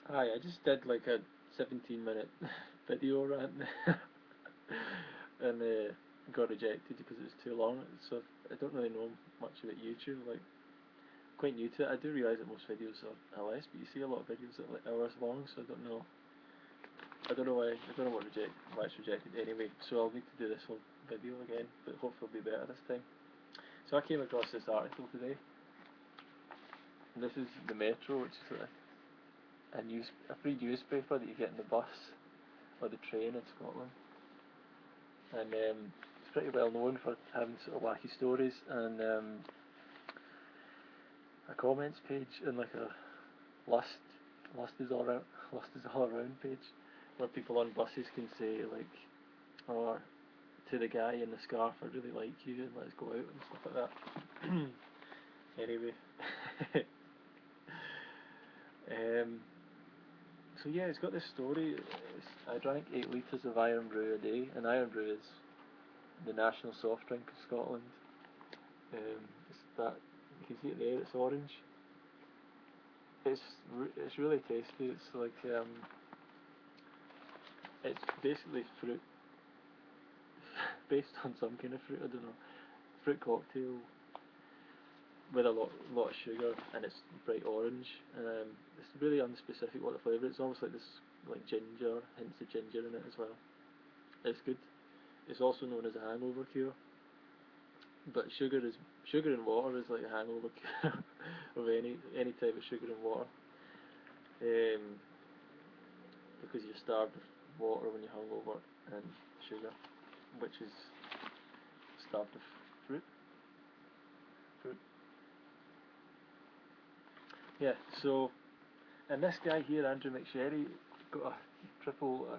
Hi, I just did like a 17-minute video rant and got rejected because it was too long. So I don't really know much about YouTube. Like, quite new to it. I do realise that most videos are less, but you see a lot of videos that are like hours long. So I don't know. I don't know why. I don't know why it's rejected anyway. So I'll need to do this whole video again, but hopefully it'll be better this time. So I came across this article today. And this is the Metro, which is a free newspaper that you get in the bus or the train in Scotland, and it's pretty well known for having sort of wacky stories and a comments page and like a lust lust is all around page where people on buses can say like, or to the guy in the scarf, I really like you and let's go out and stuff like that. Anyway, um, so yeah, it's got this story. I drank 8 litres of Iron Brew a day, and Iron Brew is the national soft drink of Scotland. It's that you can see it there. It's orange. It's really tasty. It's like it's basically fruit based on some kind of fruit. I don't know, fruit cocktail with a lot of sugar, and it's bright orange. It's really unspecific what the flavour. It's almost like this like ginger, hints of ginger in it as well. It's good. It's also known as a hangover cure. But sugar and water is like a hangover cure of any type of sugar and water. Um, because you're starved of water when you're hungover and sugar, which is starved of fruit. Fruit. Yeah. So, and this guy here, Andrew McSherry, got a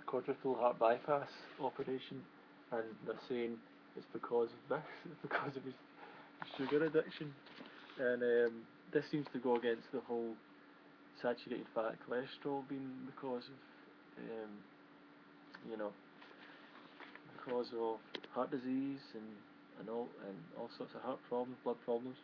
quadruple heart bypass operation, and they're saying it's because of this. It's because of his sugar addiction, and this seems to go against the whole saturated fat cholesterol being the cause of, you know, the cause of heart disease and all sorts of heart problems, blood problems.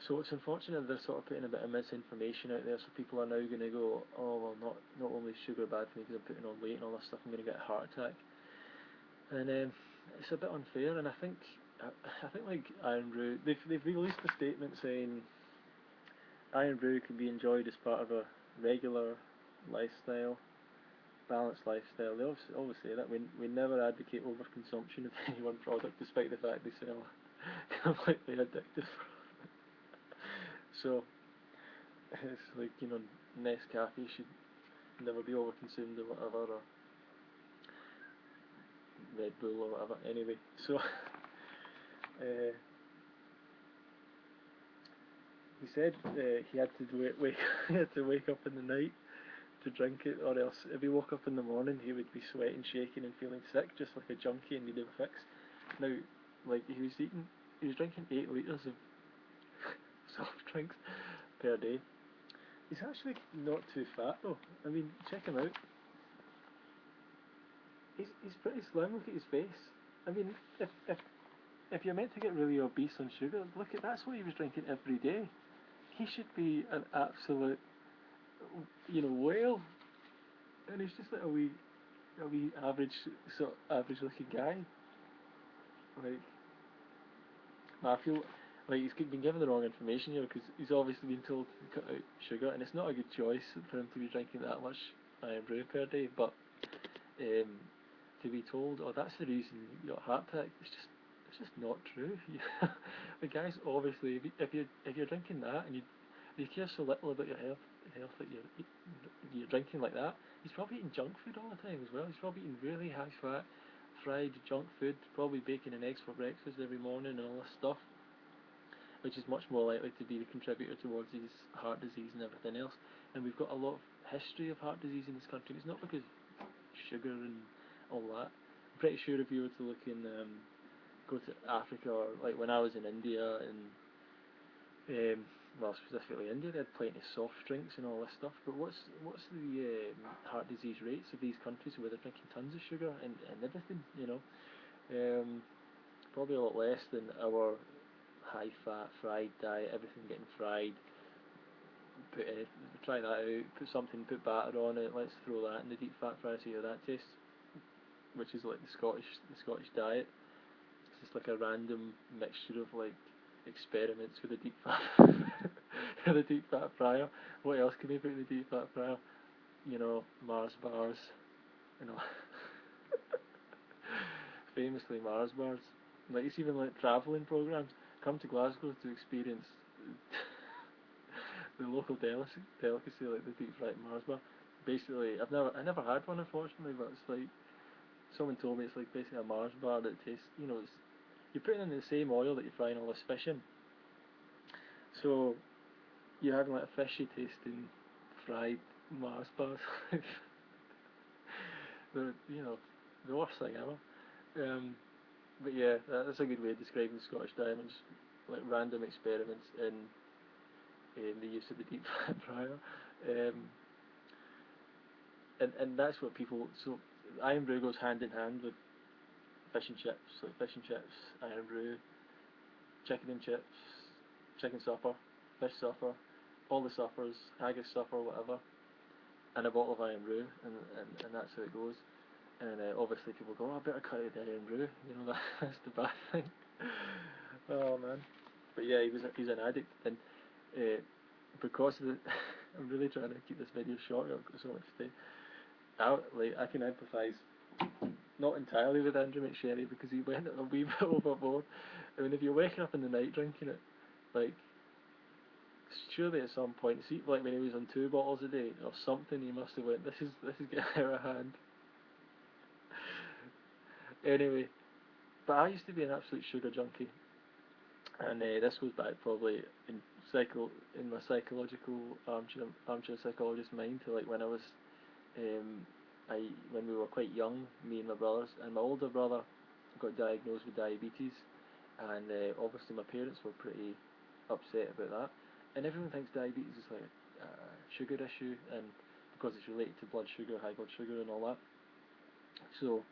So it's unfortunate they're sort of putting a bit of misinformation out there, so people are now going to go, oh well, not only is sugar bad for me because I'm putting on weight and all this stuff, I'm going to get a heart attack, and it's a bit unfair. And I think like Iron Brew, they've released a statement saying Iron Brew can be enjoyed as part of a regular lifestyle, balanced lifestyle. They always say that we never advocate overconsumption of any one product, despite the fact they sell completely addictive. So it's like, Nescafe should never be overconsumed or whatever, or Red Bull or whatever. Anyway, so he said he had to wake he had to wake up in the night to drink it, or else if he woke up in the morning he would be sweating, shaking, and feeling sick, just like a junkie, and needed a fix. Now, like he was drinking 8 litres of soft drinks per day. He's actually not too fat though. I mean, check him out. He's pretty slim. Look at his face. I mean, if you're meant to get really obese on sugar, look at that's what he was drinking every day. He should be an absolute, whale, and he's just like a wee average looking guy. Like, I feel like he's been given the wrong information here because he's obviously been told to cut out sugar, and it's not a good choice for him to be drinking that much Iron Brew per day. But um, to be told, oh, that's the reason you got a heart attack, it's just not true. The guy's obviously, if you're drinking that and you care so little about your health that you're drinking like that, he's probably eating junk food all the time as well. He's probably eating really high fat, fried junk food, probably bacon and eggs for breakfast every morning and all this stuff, which is much more likely to be the contributor towards his heart disease and everything else. And we've got a lot of history of heart disease in this country. It's not because of sugar and all that. I'm pretty sure if you were to look in, go to Africa, or like when I was in India and well, specifically India, they had plenty of soft drinks and all this stuff. But what's the heart disease rates of these countries where they're drinking tons of sugar and everything? Probably a lot less than our high fat fried diet, everything getting fried, try that out. Put batter on it. Let's throw that in the deep fat fryer. See how that tastes. Which is like the Scottish diet. It's just like a random mixture of like experiments with the deep fat the deep fat fryer. What else can we put in the deep fat fryer? Mars bars. You know, famously Mars bars. Like it's even like travelling programs. Come to Glasgow to experience the local delicacy like the deep fried Mars bar. Basically, I never had one unfortunately, but it's like someone told me it's like basically a Mars bar that tastes. You're putting in the same oil that you're frying all this fish in, so you're having like a fishy tasting fried Mars bars. They're the worst thing ever. But yeah, that's a good way of describing Scottish diamonds, like random experiments in the use of the deep fat fryer. Um, and that's what people. So iron brew goes hand in hand with fish and chips, like fish and chips, iron brew, chicken and chips, chicken supper, fish supper, all the suppers, haggis supper, whatever, and a bottle of iron brew, and that's how it goes. And obviously people go, oh, I better cut out the iron brew. That's the bad thing. Oh man. But yeah, he's an addict, and uh, because of the, I'm really trying to keep this video short. I've got so much to say. I can empathise, not entirely with Andrew McSherry because he went a wee bit overboard. I mean, if you're waking up in the night drinking it, like surely at some point, see, like when he was on 2 bottles a day or something, he must have went, this is getting out of hand. Anyway, but I used to be an absolute sugar junkie, and this goes back probably in my psychological armchair psychologist mind to like when I was um, when we were quite young, me and my brothers, and my older brother got diagnosed with diabetes, and obviously my parents were pretty upset about that. And everyone thinks diabetes is like a sugar issue, and because it's related to blood sugar, high blood sugar, and all that. So,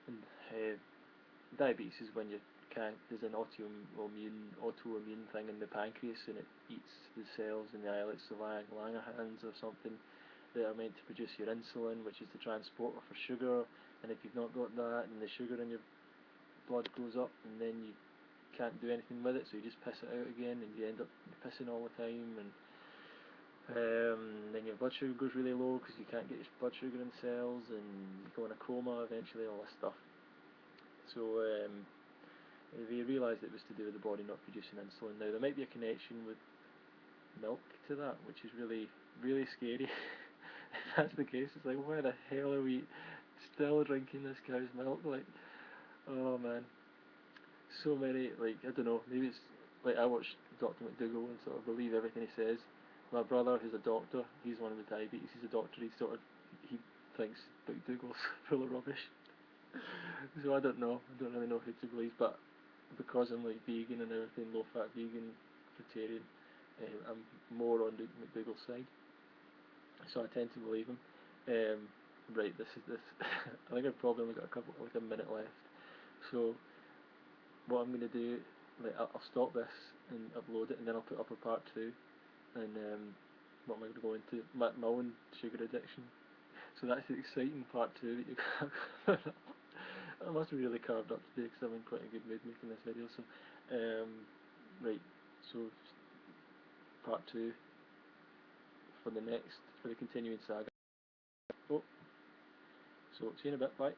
and, diabetes is when there's an autoimmune thing in the pancreas, and it eats the cells in the islets of Langerhans or something that are meant to produce your insulin, which is the transporter for sugar. And if you've not got that, then the sugar in your blood goes up, and then you can't do anything with it, so you just piss it out again, and you end up pissing all the time, and then your blood sugar goes really low because you can't get your blood sugar in cells, and you go in a coma eventually, all this stuff. So they realised it was to do with the body not producing insulin. Now there might be a connection with milk to that, which is really, really scary. If that's the case, it's like, why the hell are we still drinking this cow's milk? Like, oh man, so many, like, I don't know, maybe it's, like, I watch Dr. McDougall and sort of believe everything he says. My brother, who's a doctor, he's one with diabetes, he's a doctor, he thinks McDougall's full of rubbish. So I don't really know who to believe, but because I'm like vegan and everything, low fat vegan, vegetarian, I'm more on the McDougall side, so I tend to believe him. Right, this is this. I think I've probably only got a minute left. So what I'm gonna do, like I'll stop this and upload it, and then I'll put up a part 2. And what am I gonna go into? My own sugar addiction. So that's the exciting part 2 that you got. I must be really carved up today because I'm in quite a good mood making this video. So, right, so part 2 for the continuing saga. Oh, so see you in a bit. Bye.